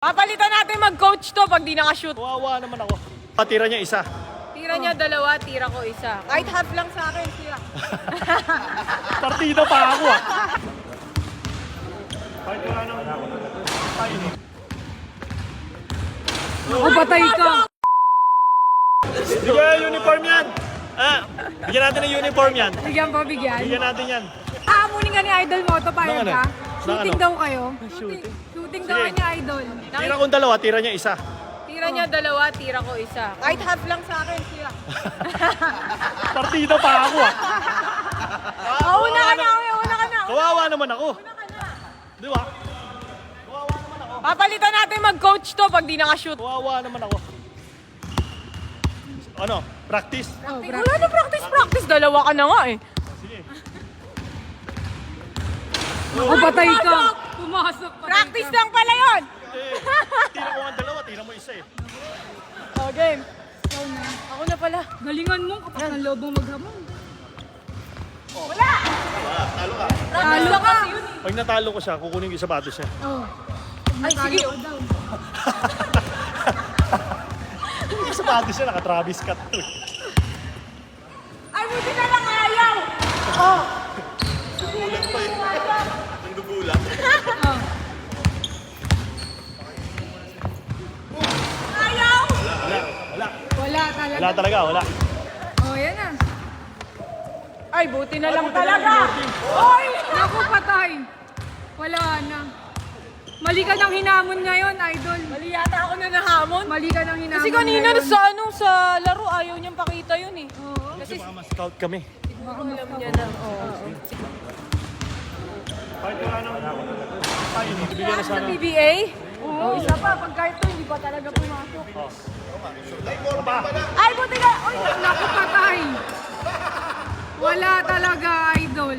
Papalitan natin mag-coach to pag di nakashoot. Kawawa naman ako. Tira niya isa. Tira niya dalawa, tira ko isa. Kahit half lang sa akin siya. Partida pa ako ah. Kahit wala naman ako. Ako patay ka. Bigyan uniform yan. Bigyan natin ng uniform yan. Bigyan pa bigyan. Bigyan natin yan. Aamunin ka ni Idol Moto, payag Ng ano? ka? Ng Shooting ano? daw kayo. Shooting. Shooting daw Sige. kayo ni Idol. Tira kong dalawa, tira niya isa. Tira niya dalawa, tira ko isa. Kahit half lang sa akin siya. Partida pa ako ah. Una ka na, una ka na. Kawawa naman ako. Una ka na. Di ba? Kawawa naman ako. Papalitan natin mag-coach to pag di nakashoot. Kawawa naman ako. Ano? Practice? Wala na practice. Dalawa ka na nga eh. Sige. Ako patay ka. Pumasok pa. Practice lang pala yun. Tira ko ang dalawa, tira mo isa eh. Oh, game. Ako na pala. Galingan mo kapag ng lobong maghamon. Wala! Talo ka. Talo ka. Pag natalo ko siya, kukunin ko yung sapatos niya. Oh. Ay, sige. Yung sapatos niya, naka-Travis Scott. Ay, buti na lang ayaw. Oh. Dugulang pa eh. Ang dugulang. Ayaw. Wala. Wala talaga. Wala talaga, wala. Oh, yan na. Ay, buti na lang talaga. Oy! Naku, patay. Wala na. Mali ka ng hinamon ngayon, Idol. Mali yata ako na nahamon. Mali ka ng hinamon Kasi kanina ngayon. sa laro ayaw niyang pakita yun eh. Oo. Kasi baka ma-scout kami. Alam niya na. Oo. Kahit wala naman ako. Ay, bigyan na Sa sana. PBA? Oo. Isa pa, pag kahit to, hindi pa talaga pumasok. Ay, buti na! Oy, Naku, patay. Wala talaga, Idol.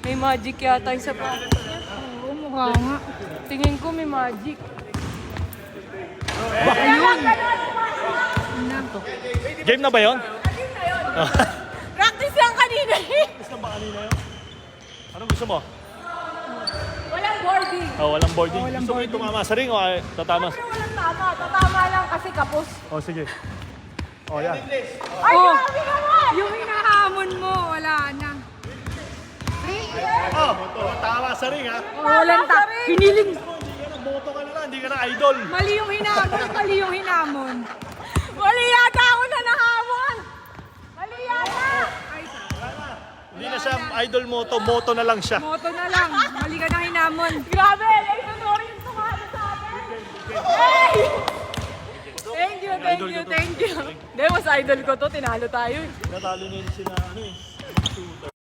may magic yata yung sapatos niya. Oo, mukha nga. Tingin ko may magic. Ayun. Game na ba yun? Practice lang kanina eh. Gusto ba kanina yun? Anong gusto mo? Walang boarding. Oh, walang boarding. Gusto mo yung tumama sa ring o ay, tatama? Pero walang tama. Tatama lang kasi kapos. Oh, sige. Oh, yan. Ay, Oh. grabe naman! Yung hinahamon mo, wala na. Oh, tama sa ring ha. Oh, walang ta. Hiniling. Hindi ka na, boto ka na lang. Hindi ka na idol. Mali yung hinamon. Mali yung hinamon. Mali yata ako na nahamon! Mali yata! Hindi na siya idol moto. Moto na lang siya. Moto na lang. Mali ka ng hinamon. Grabe! Ay, sonori yung tumalo sa akin! Hey! Thank you, thank you, thank you. Hindi, mas idol ko to. Tinalo tayo eh. Natalo niya sila ano eh.